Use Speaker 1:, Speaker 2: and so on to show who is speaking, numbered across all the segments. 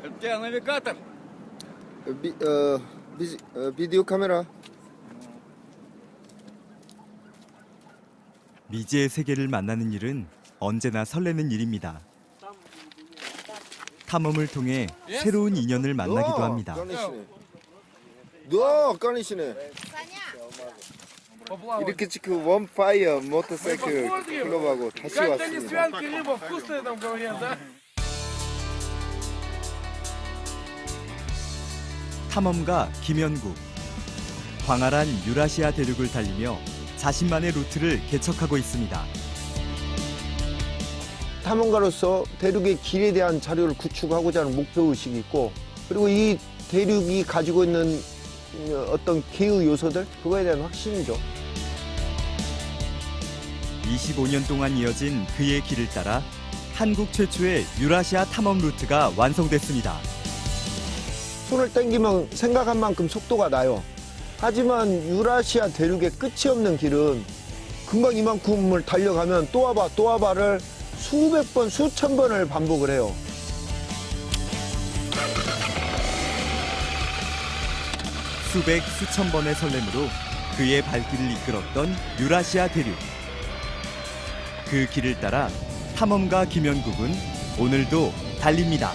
Speaker 1: Это навигатор.
Speaker 2: 비디오 카메라.
Speaker 3: 미지의 세계를 만나는 일은 언제나 설레는 일입니다. 탐험을 통해 새로운 인연을 만나기도 합니다.
Speaker 2: 너 꺼내시네. 이렇게 지금 원파이어 모터사이클 클럽하고 다시
Speaker 1: Как-то не
Speaker 2: 왔습니다.
Speaker 1: свянки рыба вкусная там говорят, да?
Speaker 3: 탐험가 김현국. 광활한 유라시아 대륙을 달리며 자신만의 루트를 개척하고 있습니다.
Speaker 2: 탐험가로서 대륙의 길에 대한 자료를 구축하고자 하는 목표의식이 있고, 그리고 이 대륙이 가지고 있는 어떤 기후 요소들, 그거에 대한 확신이죠.
Speaker 3: 25년 동안 이어진 그의 길을 따라 한국 최초의 유라시아 탐험 루트가 완성됐습니다.
Speaker 2: 손을 땡기면 생각한 만큼 속도가 나요. 하지만 유라시아 대륙의 끝이 없는 길은 금방 이만큼을 달려가면 또 와봐를 수백 번, 수천 번을 반복을 해요.
Speaker 3: 수백, 수천 번의 설렘으로 그의 발길을 이끌었던 유라시아 대륙. 그 길을 따라 탐험가 김현국은 오늘도 달립니다.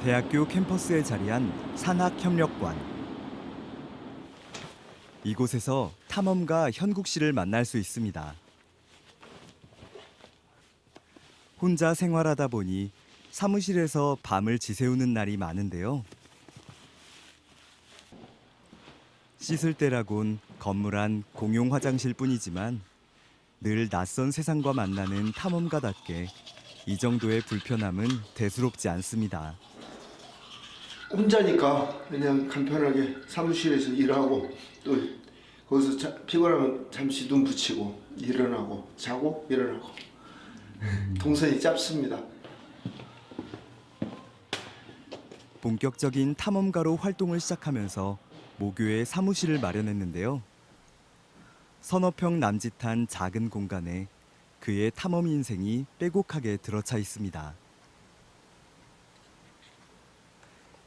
Speaker 3: 대학교 캠퍼스에 자리한 산학협력관. 이곳에서 탐험가 현국 씨를 만날 수 있습니다. 혼자 생활하다 보니 사무실에서 밤을 지새우는 날이 많은데요. 씻을 때라곤 건물 안 공용 화장실 뿐이지만 늘 낯선 세상과 만나는 탐험가답게 이 정도의 불편함은 대수롭지 않습니다.
Speaker 2: 혼자니까 그냥 간편하게 사무실에서 일하고, 또 거기서 피곤하면 잠시 눈 붙이고 일어나고 자고 일어나고. 동선이 짧습니다.
Speaker 3: 본격적인 탐험가로 활동을 시작하면서 모교에 사무실을 마련했는데요. 서너 평 남짓한 작은 공간에 그의 탐험 인생이 빼곡하게 들어차 있습니다.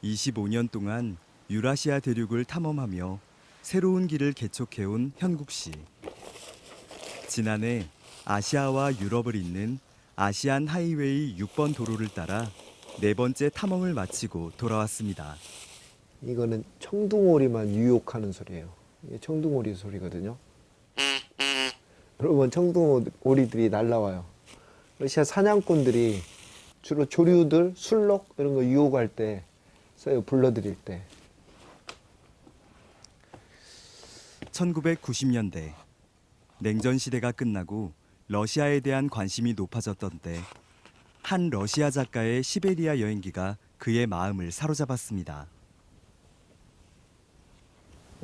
Speaker 3: 25년 동안 유라시아 대륙을 탐험하며 새로운 길을 개척해온 현국 씨. 지난해 아시아와 유럽을 잇는 아시안 하이웨이 6번 도로를 따라 네 번째 탐험을 마치고 돌아왔습니다.
Speaker 2: 이거는 청둥오리만 유혹하는 소리예요. 이게 청둥오리 소리거든요. 여러분, 청둥오리들이 날라와요. 러시아 사냥꾼들이 주로 조류들, 술록 이런 거 유혹할 때 써요. 불러들일 때.
Speaker 3: 1990년대 냉전 시대가 끝나고 러시아에 대한 관심이 높아졌던 때 한 러시아 작가의 시베리아 여행기가 그의 마음을 사로잡았습니다.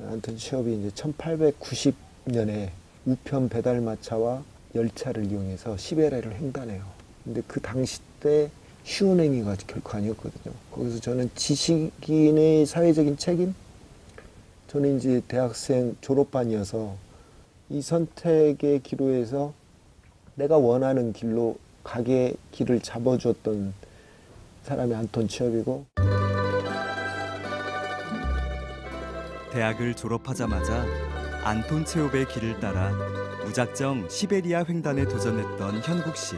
Speaker 2: 안톤 체홉이 이제 1890년에 우편 배달마차와 열차를 이용해서 시베리아를 횡단해요. 근데 그 당시 때 쉬운 행위가 결코 아니었거든요. 거기서 저는 지식인의 사회적인 책임? 저는 이제 대학생 졸업반이어서 이 선택의 기로에서 내가 원하는 길로 가게 길을 잡아주었던 사람이 안톤 체홉이고,
Speaker 3: 대학을 졸업하자마자 안톤 체홉의 길을 따라 무작정 시베리아 횡단에 도전했던 현국 씨.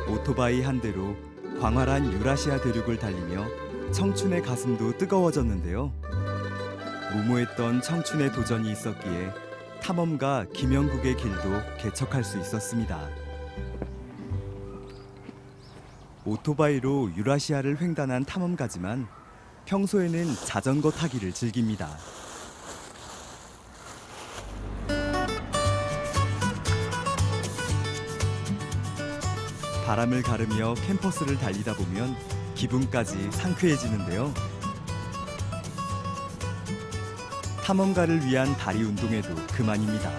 Speaker 3: 오토바이 한 대로 광활한 유라시아 대륙을 달리며 청춘의 가슴도 뜨거워졌는데요. 무모했던 청춘의 도전이 있었기에 탐험가 김현국의 길도 개척할 수 있었습니다. 오토바이로 유라시아를 횡단한 탐험가지만 평소에는 자전거 타기를 즐깁니다. 바람을 가르며 캠퍼스를 달리다 보면 기분까지 상쾌해지는데요. 탐험가를 위한 다리 운동에도 그만입니다.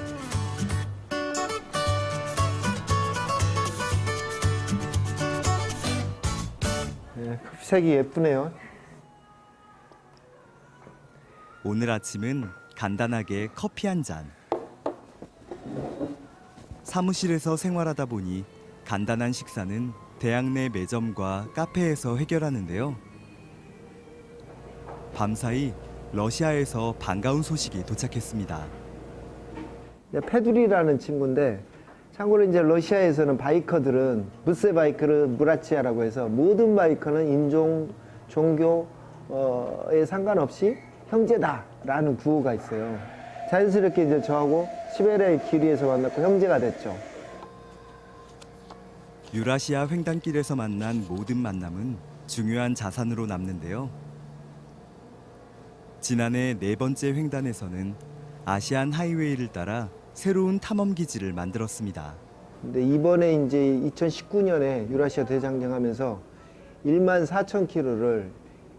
Speaker 2: 색이 예쁘네요.
Speaker 3: 오늘 아침은 간단하게 커피 한 잔. 사무실에서 생활하다 보니 간단한 식사는 대학 내 매점과 카페에서 해결하는데요. 밤사이 러시아에서 반가운 소식이 도착했습니다.
Speaker 2: 페두리라는 친구인데 참고로 이제 러시아에서는 바이커들은 무세 바이크를 무라치아라고 해서 모든 바이커는 인종, 종교에 상관없이 형제다라는 구호가 있어요. 자연스럽게 이제 저하고 시베리아의 길 위에서 만났고 형제가 됐죠.
Speaker 3: 유라시아 횡단길에서 만난 모든 만남은 중요한 자산으로 남는데요. 지난해 4번째 횡단에서는 아시안 하이웨이를 따라 새로운 탐험 기지를 만들었습니다.
Speaker 2: 근데 이번에 이제 2019년에 유라시아 대장정하면서 14,000km를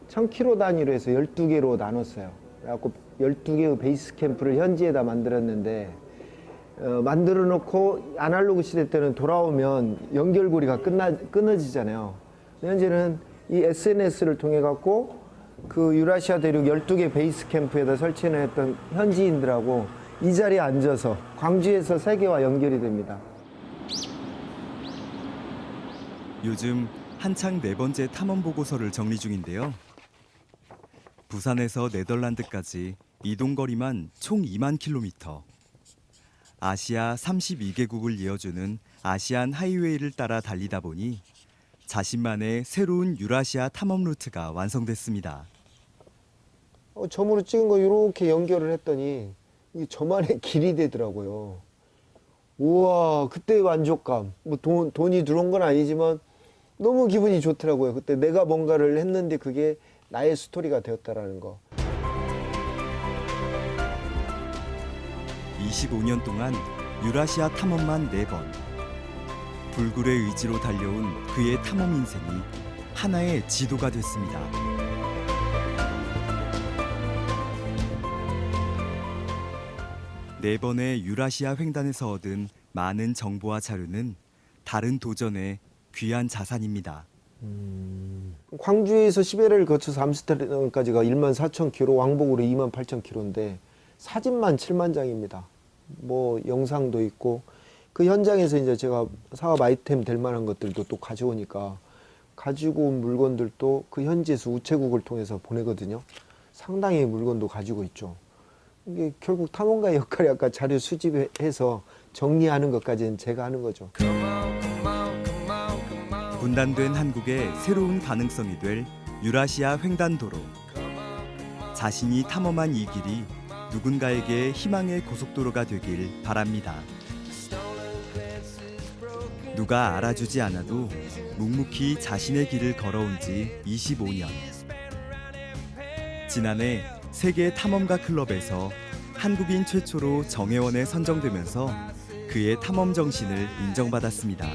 Speaker 2: 1,000km 단위로 해서 12개로 나눴어요. 그래갖고 12개의 베이스 캠프를 현지에다 만들었는데 만들어 놓고 아날로그 시대 때는 돌아오면 연결고리가 끊어지잖아요. 현재는 이 SNS를 통해 갖고 그 유라시아 대륙 12개 베이스 캠프에다 설치해놨던 현지인들하고 이 자리에 앉아서 광주에서 세계와 연결이 됩니다.
Speaker 3: 요즘 한창 4번째 탐험 보고서를 정리 중인데요. 부산에서 네덜란드까지 이동 거리만 총 2만 킬로미터. 아시아 32개국을 이어주는 아시안 하이웨이를 따라 달리다 보니 자신만의 새로운 유라시아 탐험 루트가 완성됐습니다.
Speaker 2: 점으로 찍은 거 이렇게 연결을 했더니 이게 저만의 길이 되더라고요. 우와, 그때의 만족감. 뭐 돈이 들어온 건 아니지만 너무 기분이 좋더라고요. 그때 내가 뭔가를 했는데 그게 나의 스토리가 되었다라는 거.
Speaker 3: 25년 동안 유라시아 탐험만 4번. 불굴의 의지로 달려온 그의 탐험 인생이 하나의 지도가 됐습니다. 네 번의 유라시아 횡단에서 얻은 많은 정보와 자료는 다른 도전의 귀한 자산입니다.
Speaker 2: 광주에서 시베리아를 거쳐서 암스테르담까지가 14,000km, 왕복으로 28,000km인데 사진만 7만 장입니다. 뭐 영상도 있고 그 현장에서 이제 제가 사업 아이템 될 만한 것들도 또 가져오니까 가지고 온 물건들도 그 현지에서 우체국을 통해서 보내거든요. 상당히 물건도 가지고 있죠. 이게 결국 탐험가의 역할이 아까 자료 수집해서 정리하는 것까지는 제가 하는 거죠.
Speaker 3: 분단된 한국의 새로운 가능성이 될 유라시아 횡단도로. 자신이 탐험한 이 길이 누군가에게 희망의 고속도로가 되길 바랍니다. 누가 알아주지 않아도 묵묵히 자신의 길을 걸어온 지 25년. 지난해 세계 탐험가 클럽에서 한국인 최초로 정회원에 선정되면서 그의 탐험 정신을 인정받았습니다.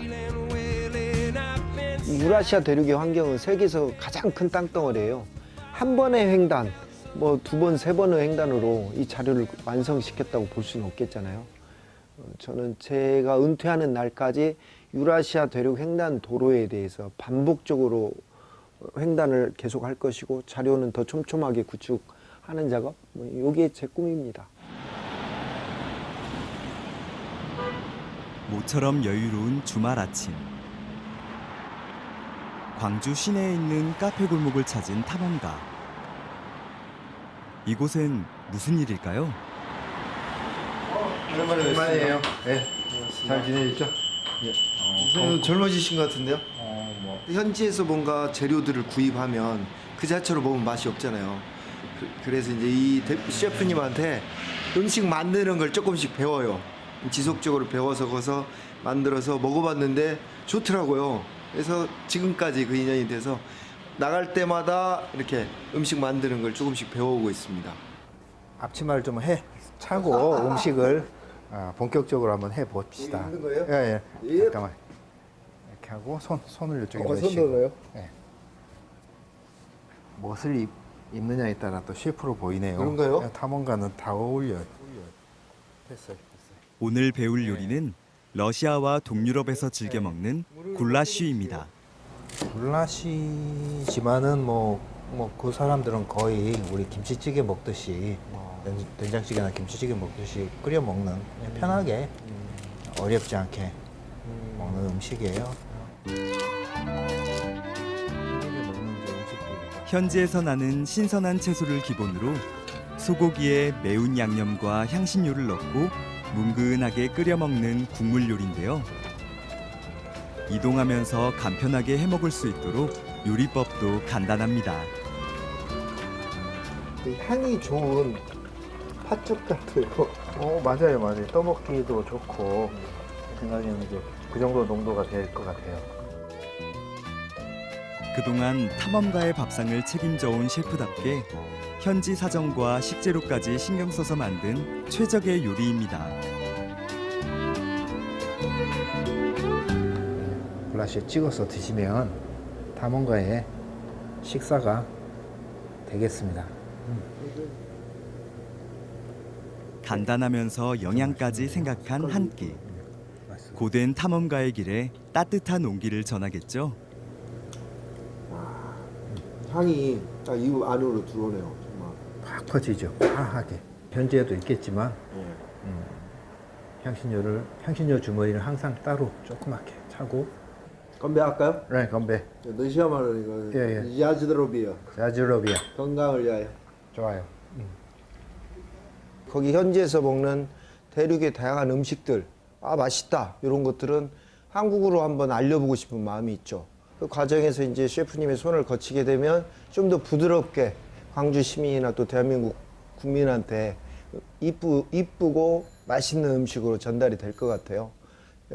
Speaker 2: 유라시아 대륙의 환경은 세계에서 가장 큰 땅덩어리예요. 한 번의 횡단, 뭐 2번, 3번의 횡단으로 이 자료를 완성시켰다고 볼 수는 없겠잖아요. 저는 제가 은퇴하는 날까지 유라시아 대륙 횡단 도로에 대해서 반복적으로 횡단을 계속할 것이고 자료는 더 촘촘하게 구축하는 작업, 이게 제 꿈입니다.
Speaker 3: 모처럼 여유로운 주말 아침. 광주 시내에 있는 카페 골목을 찾은 탐험가. 이곳엔 무슨 일일까요?
Speaker 4: 오랜만이에요. 네. 잘 지내셨죠?
Speaker 2: 선생님 젊어지신 것 같은데요? 현지에서 뭔가 재료들을 구입하면 그 자체로 먹으면 맛이 없잖아요. 그래서 이제 이 셰프님한테 음식 만드는 걸 조금씩 배워요. 지속적으로 배워서 거서 만들어서 먹어봤는데 좋더라고요. 그래서 지금까지 그 인연이 돼서 나갈 때마다 이렇게 음식 만드는 걸 조금씩 배워오고 있습니다.
Speaker 4: 앞치마를 좀 차고 음식을 본격적으로 한번 해봅시다.
Speaker 2: 있는 거예요?
Speaker 4: 예.
Speaker 2: 예.
Speaker 4: 잠깐만. 이렇게 하고 손을 이쪽에
Speaker 2: 손
Speaker 4: 넣으시고.
Speaker 2: 넣어요?
Speaker 4: 예. 무엇을 입느냐에 따라 또 셰프로 보이네요.
Speaker 2: 그런가요?
Speaker 4: 예, 탐험가는 다 어울려요. 됐어요.
Speaker 3: 오늘 배울 요리는 러시아와 동유럽에서 즐겨 먹는 굴라쉬입니다.
Speaker 4: 굴라시지만은 뭐 뭐 그 사람들은 거의 우리 김치찌개 먹듯이 된장찌개나 김치찌개 먹듯이 끓여 먹는 그냥 편하게 어렵지 않게 먹는 음식이에요.
Speaker 3: 현지에서 나는 신선한 채소를 기본으로 소고기에 매운 양념과 향신료를 넣고 뭉근하게 끓여 먹는 국물 요리인데요. 이동하면서 간편하게 해 먹을 수 있도록 요리법도 간단합니다.
Speaker 2: 향이 좋은 팥죽 같아요.
Speaker 4: 맞아요. 떠먹기도 좋고 생각에는 이제 그 정도 농도가 될 것 같아요.
Speaker 3: 그동안 탐험가의 밥상을 책임져 온 셰프답게 현지 사정과 식재료까지 신경 써서 만든 최적의 요리입니다.
Speaker 4: 글라시에 찍어서 드시면 탐험가의 식사가 되겠습니다.
Speaker 3: 간단하면서 영양까지 생각한 한 끼. 고된 탐험가의 길에 따뜻한 온기를 전하겠죠.
Speaker 2: 향이 딱 이 안으로 들어오네요. 정말.
Speaker 4: 확 퍼지죠. 화하게. 현지에도 있겠지만 향신료 주머니를 항상 따로 조그맣게 차고.
Speaker 2: 건배할까요?
Speaker 4: 네, 건배.
Speaker 2: 러시아말로 이거
Speaker 4: 예.
Speaker 2: 야즈드로비아.
Speaker 4: 자주로비아.
Speaker 2: 건강을 위하여.
Speaker 4: 좋아요.
Speaker 2: 거기 현지에서 먹는 대륙의 다양한 음식들, 맛있다 이런 것들은 한국으로 한번 알려보고 싶은 마음이 있죠. 그 과정에서 이제 셰프님의 손을 거치게 되면 좀 더 부드럽게 광주 시민이나 또 대한민국 국민한테 이쁘고 맛있는 음식으로 전달이 될 것 같아요.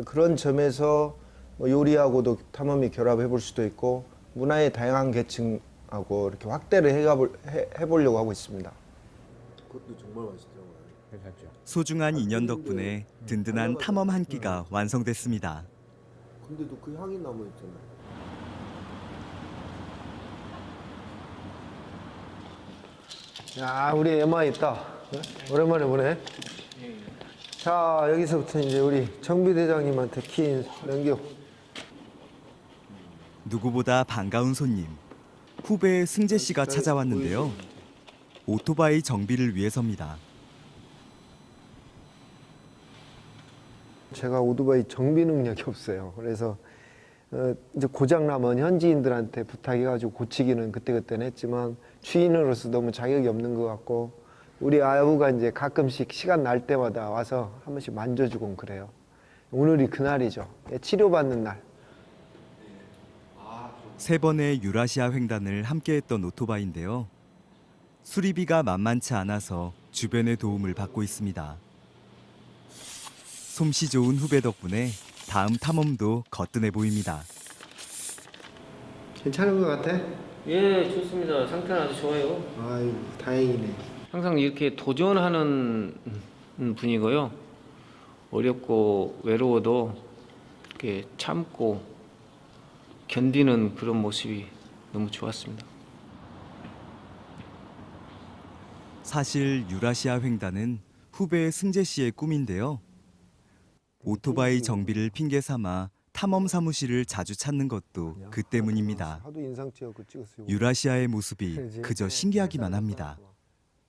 Speaker 2: 그런 점에서 요리하고도 탐험이 결합해 볼 수도 있고 문화의 다양한 계층하고 이렇게 확대를 해보려고 하고 있습니다. 그것도 정말 맛있더라고요.
Speaker 4: 괜찮죠.
Speaker 3: 소중한 인연 덕분에 든든한 탐험 한 끼가 완성됐습니다.
Speaker 2: 근데도 그 향이 남아있잖아요. 야, 우리 에마 있다. 오랜만에 보네. 자, 여기서부터 이제 우리 정비 대장님한테 키 넘겨.
Speaker 3: 누구보다 반가운 손님. 후배 승재 씨가 찾아왔는데요. 오토바이 정비를 위해서입니다.
Speaker 2: 제가 오토바이 정비 능력이 없어요. 그래서 이제 고장 나면 현지인들한테 부탁해가지고 고치기는 그때그때는 했지만 주인으로서 너무 자격이 없는 것 같고 우리 아부가 이제 가끔씩 시간 날 때마다 와서 한 번씩 만져주곤 그래요. 오늘이 그날이죠. 치료받는 날.
Speaker 3: 3번의 유라시아 횡단을 함께했던 오토바이인데요. 수리비가 만만치 않아서 주변의 도움을 받고 있습니다. 솜씨 좋은 후배 덕분에 다음 탐험도 거뜬해 보입니다.
Speaker 2: 괜찮은 것 같아?
Speaker 1: 예, 좋습니다. 상태는 아주 좋아요.
Speaker 2: 아유, 다행이네.
Speaker 1: 항상 이렇게 도전하는 분이고요. 어렵고 외로워도 이렇게 참고 견디는 그런 모습이 너무 좋았습니다.
Speaker 3: 사실 유라시아 횡단은 후배 승재 씨의 꿈인데요. 오토바이 정비를 핑계 삼아 탐험 사무실을 자주 찾는 것도 그 때문입니다.
Speaker 2: 하도 인상 찍었고 찍었어요.
Speaker 3: 유라시아의 모습이 그저 신기하기만 합니다.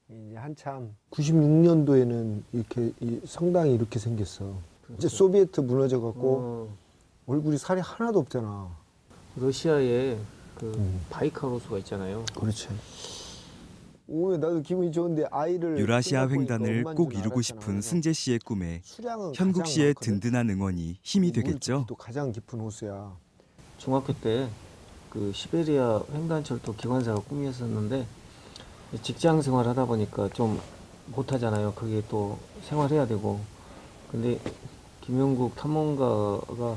Speaker 2: 이제 한참 96년도에는 이렇게 이 성당이 이렇게 생겼어. 이제 소비에트 무너져 갖고 얼굴이 살이 하나도 없잖아.
Speaker 1: 러시아에 그 바이카로스가 있잖아요.
Speaker 2: 그렇지. 오늘 나도 기분이 좋은데 아이를
Speaker 3: 유라시아
Speaker 2: 생각해보니까
Speaker 3: 횡단을
Speaker 2: 엄마인
Speaker 3: 꼭
Speaker 2: 줄
Speaker 3: 이루고
Speaker 2: 알았잖아.
Speaker 3: 싶은
Speaker 2: 그래서
Speaker 3: 승재 씨의 꿈에
Speaker 2: 수량은
Speaker 3: 현국
Speaker 2: 가장
Speaker 3: 씨의
Speaker 2: 많거든.
Speaker 3: 든든한 응원이 힘이 되겠죠.
Speaker 2: 또 가장 깊은 호수야.
Speaker 1: 중학교 때 그 시베리아 횡단철도 기관사가 꿈이었었는데 직장 생활하다 보니까 좀 못하잖아요. 그게 또 생활해야 되고. 근데 김영국 탐험가가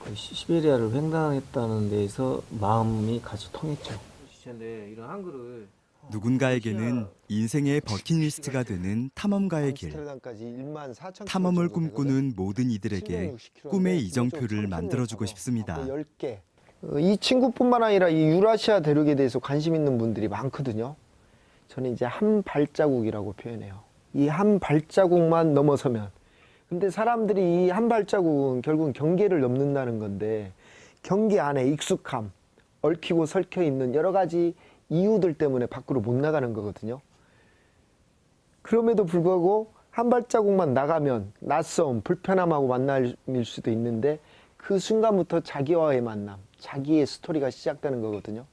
Speaker 1: 그 시베리아를 횡단했다는 데에서 마음이 같이 통했죠. 시체인데 이런 한글을
Speaker 3: 누군가에게는 인생의 버킷리스트가 되는 탐험가의 길.
Speaker 2: 암스테르담까지 14,000
Speaker 3: 탐험을
Speaker 2: 정도 되거든.
Speaker 3: 꿈꾸는 모든 이들에게
Speaker 2: 760km
Speaker 3: 꿈의
Speaker 2: 인데
Speaker 3: 이정표를
Speaker 2: 좀
Speaker 3: 만들어주고
Speaker 2: 천천히
Speaker 3: 싶습니다.
Speaker 2: 가고 10개. 이 친구뿐만 아니라 이 유라시아 대륙에 대해서 관심 있는 분들이 많거든요. 저는 이제 한 발자국이라고 표현해요. 이 한 발자국만 넘어서면. 근데 사람들이 이 한 발자국은 결국은 경계를 넘는다는 건데 경계 안에 익숙함, 얽히고 설켜 있는 여러 가지 이유들 때문에 밖으로 못 나가는 거거든요. 그럼에도 불구하고 한 발자국만 나가면 낯섦, 불편함하고 만날 수도 있는데 그 순간부터 자기와의 만남, 자기의 스토리가 시작되는 거거든요.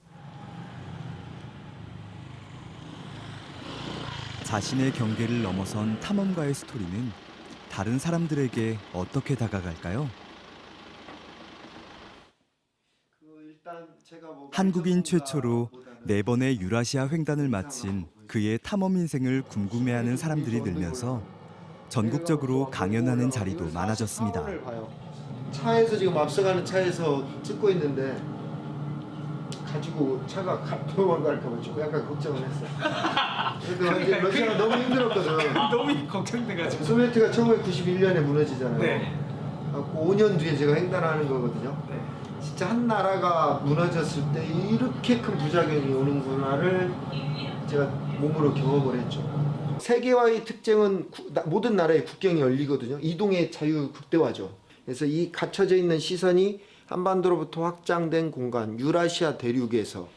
Speaker 3: 자신의 경계를 넘어선 탐험가의 스토리는 다른 사람들에게 어떻게 다가갈까요? 한국인 최초로 4번의 유라시아 횡단을 마친 그의 탐험 인생을 궁금해하는 사람들이 늘면서 전국적으로 강연하는 자리도 많아졌습니다.
Speaker 2: 차에서 지금 앞서가는 차에서 찍고 있는데 가지고 차가 도망갈까 봐 조금 약간 걱정을 했어요. 그래서 이제 러시아가 너무 힘들었거든.
Speaker 5: 너무 걱정돼가지고.
Speaker 2: 소비에트가 1991년에 무너지잖아요.
Speaker 5: 네.
Speaker 2: 그래갖고 5년 뒤에 제가 횡단하는 거거든요.
Speaker 5: 네.
Speaker 2: 진짜 한 나라가 무너졌을 때 이렇게 큰 부작용이 오는구나를 제가 몸으로 경험을 했죠. 세계화의 특징은 모든 나라의 국경이 열리거든요. 이동의 자유 극대화죠. 그래서 이 갇혀져 있는 시선이 한반도로부터 확장된 공간, 유라시아 대륙에서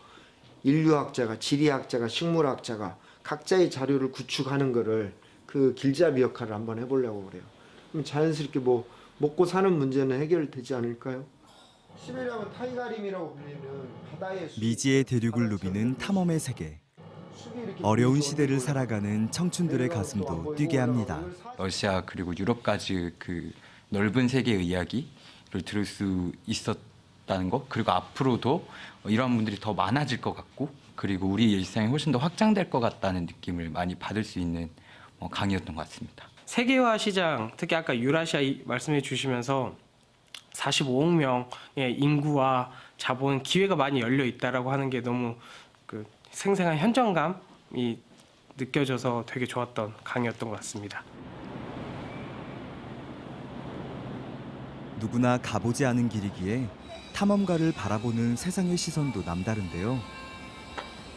Speaker 2: 인류학자가, 지리학자가, 식물학자가 각자의 자료를 구축하는 거를 그 길잡이 역할을 한번 해보려고 그래요. 그럼 자연스럽게 뭐 먹고 사는 문제는 해결되지 않을까요? 시베리아는 타이가림이라고 불리는 바다의
Speaker 3: 미지의 대륙을 누비는 탐험의 세계. 어려운 시대를 살아가는 청춘들의 가슴도 뛰게 합니다.
Speaker 6: 러시아 그리고 유럽까지 그 넓은 세계의 이야기를 들을 수 있었다는 것, 그리고 앞으로도 이런 분들이 더 많아질 것 같고, 그리고 우리 일상이 훨씬 더 확장될 것 같다는 느낌을 많이 받을 수 있는 강의였던 것 같습니다.
Speaker 5: 세계화 시장, 특히 아까 유라시아 말씀해 주시면서 45억 명의 인구와 자본 기회가 많이 열려 있다라고 하는 게 너무 그 생생한 현장감이 느껴져서 되게 좋았던 강의였던 것 같습니다.
Speaker 3: 누구나 가보지 않은 길이기에 탐험가를 바라보는 세상의 시선도 남다른데요.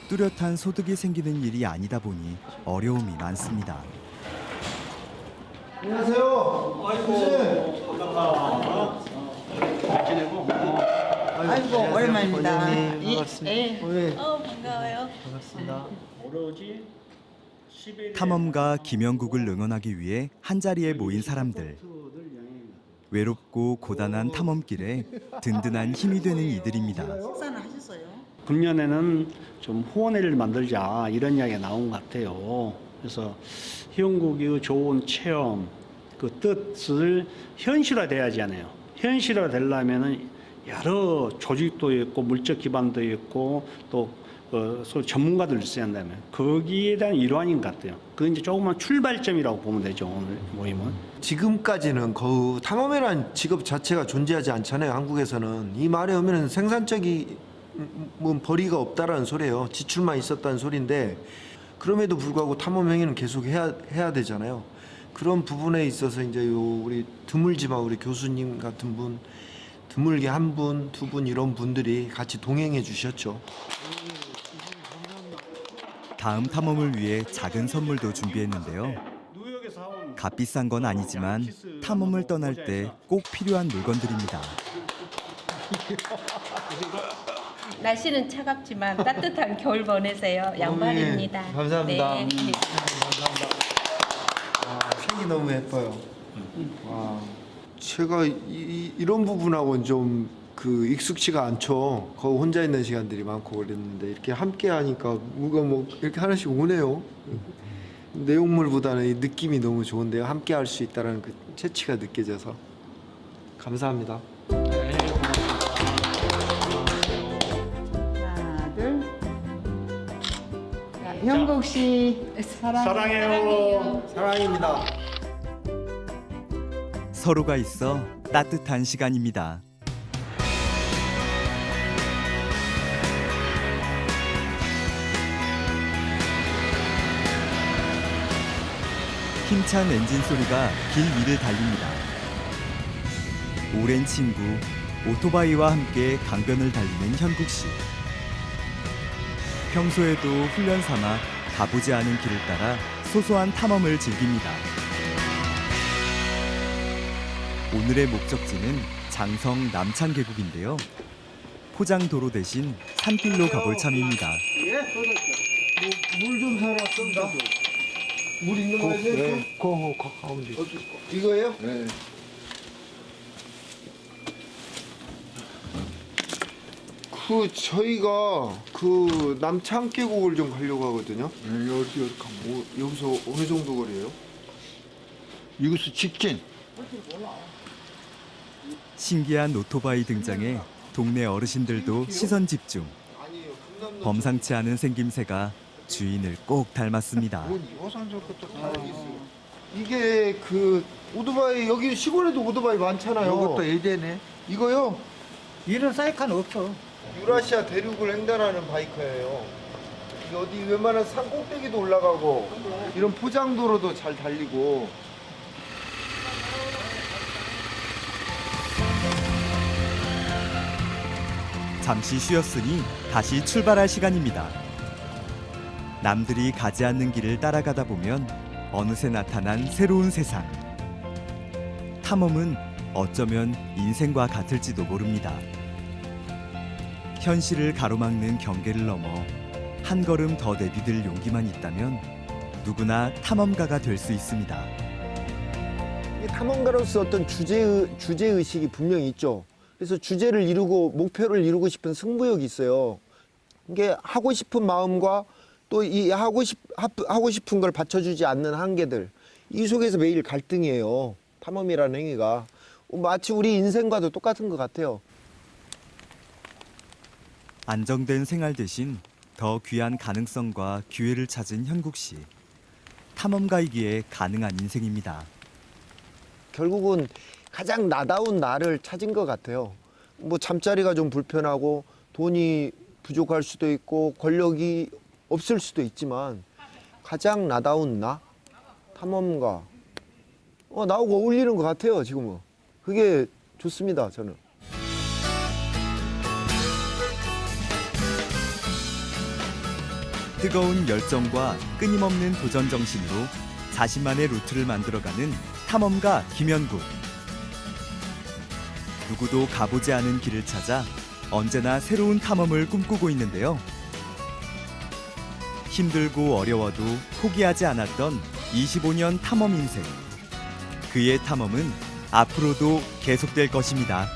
Speaker 3: 뚜렷한 소득이 생기는 일이 아니다 보니 어려움이 많습니다.
Speaker 2: 안녕하세요.
Speaker 7: 아이고 오랜만입니다.
Speaker 2: 반갑습니다.
Speaker 7: 반가워요.
Speaker 2: 반갑습니다.
Speaker 3: 탐험가 김영국을 응원하기 위해 한자리에 모인 사람들. 외롭고 고단한 탐험길에 든든한 힘이 되는 이들입니다.
Speaker 7: 식사는 하셨어요?
Speaker 8: 금년에는 좀 후원회를 만들자 이런 이야기가 나온 것 같아요. 그래서 희용국의 좋은 체험, 그 뜻을 현실화돼야지 않아요. 현실화되려면은 여러 조직도 있고 물적 기반도 있고 또 전문가들 있어야 한다면 거기에 대한 일환인 것 같아요. 그 이제 조금만 출발점이라고 보면 되죠. 오늘 모임은.
Speaker 2: 지금까지는 거의 탐험이라는 직업 자체가 존재하지 않잖아요. 한국에서는 이 말에 오면은 생산적인 벌이가 없다라는 소리예요. 지출만 있었다는 소리인데 그럼에도 불구하고 탐험 행위는 계속 해야 되잖아요. 그런 부분에 있어서 이제 우리 드물지만 우리 교수님 같은 분, 드물게 한 분, 두 분 이런 분들이 같이 동행해 주셨죠.
Speaker 3: 다음 탐험을 위해 작은 선물도 준비했는데요. 값비싼 건 아니지만 탐험을 떠날 때 꼭 필요한 물건들입니다.
Speaker 9: 날씨는 차갑지만 따뜻한 겨울 보내세요. 양말입니다.
Speaker 2: 감사합니다.
Speaker 9: 네.
Speaker 2: 감사합니다. 색이 너무 예뻐요. 와, 제가 이런 부분하고는 좀 그 익숙치가 않죠. 거기 혼자 있는 시간들이 많고 그랬는데 이렇게 함께 하니까 뭐가 뭐 이렇게 하나씩 오네요. 내용물보다는 이 느낌이 너무 좋은데요. 함께 할 수 있다는 그 채취가 느껴져서 감사합니다.
Speaker 7: 하나 둘. 자, 형국 씨
Speaker 8: 사랑해요.
Speaker 2: 사랑입니다.
Speaker 3: 서로가 있어 따뜻한 시간입니다. 힘찬 엔진 소리가 길 위를 달립니다. 오랜 친구 오토바이와 함께 강변을 달리는 현국 씨. 평소에도 훈련 삼아 가보지 않은 길을 따라 소소한 탐험을 즐깁니다. 오늘의 목적지는 장성 남창 계곡인데요. 포장도로 대신 산길로 가볼 참입니다.
Speaker 2: 물 좀 사러 왔습니다. 물 있는 거예요?
Speaker 4: 네, 그 가운데.
Speaker 2: 이거예요? 네. 저희가 그 남창 계곡을 좀 가려고 하거든요. 여기서 어느 정도 거리예요?
Speaker 10: 이것은 직진.
Speaker 3: 신기한 오토바이 등장에 동네 어르신들도 시선 집중.
Speaker 2: 아니에요. 금남로
Speaker 3: 범상치 않은 생김새가 주인을 꼭 닮았습니다.
Speaker 2: 이게 그 오토바이 여기 시골에도 오토바이 많잖아요.
Speaker 10: 이것도 에덴네.
Speaker 2: 이거요?
Speaker 4: 이런 사이카는 없어.
Speaker 2: 유라시아 대륙을 횡단하는 바이크예요. 이게 어디 웬만한 산 꼭대기도 올라가고 이런 포장도로도 잘 달리고.
Speaker 3: 잠시 쉬었으니 다시 출발할 시간입니다. 남들이 가지 않는 길을 따라가다 보면 어느새 나타난 새로운 세상. 탐험은 어쩌면 인생과 같을지도 모릅니다. 현실을 가로막는 경계를 넘어 한 걸음 더 내디딜 용기만 있다면 누구나 탐험가가 될 수 있습니다.
Speaker 2: 이 탐험가로서 어떤 주제 의식이 분명히 있죠. 그래서 주제를 이루고 목표를 이루고 싶은 승부욕이 있어요. 이게 하고 싶은 마음과 또 이 하고 싶은 걸 받쳐주지 않는 한계들, 이 속에서 매일 갈등이에요. 탐험이라는 행위가 마치 우리 인생과도 똑같은 것 같아요.
Speaker 3: 안정된 생활 대신 더 귀한 가능성과 기회를 찾은 현국 씨. 탐험가이기에 가능한 인생입니다.
Speaker 2: 결국은 가장 나다운 나를 찾은 것 같아요. 뭐 잠자리가 좀 불편하고 돈이 부족할 수도 있고 권력이 없을 수도 있지만 가장 나다운 나, 탐험가, 나하고 어울리는 것 같아요. 지금은 그게 좋습니다. 저는.
Speaker 3: 뜨거운 열정과 끊임없는 도전 정신으로 자신만의 루트를 만들어가는 탐험가 김현국. 누구도 가보지 않은 길을 찾아 언제나 새로운 탐험을 꿈꾸고 있는데요. 힘들고 어려워도 포기하지 않았던 25년 탐험 인생. 그의 탐험은 앞으로도 계속될 것입니다.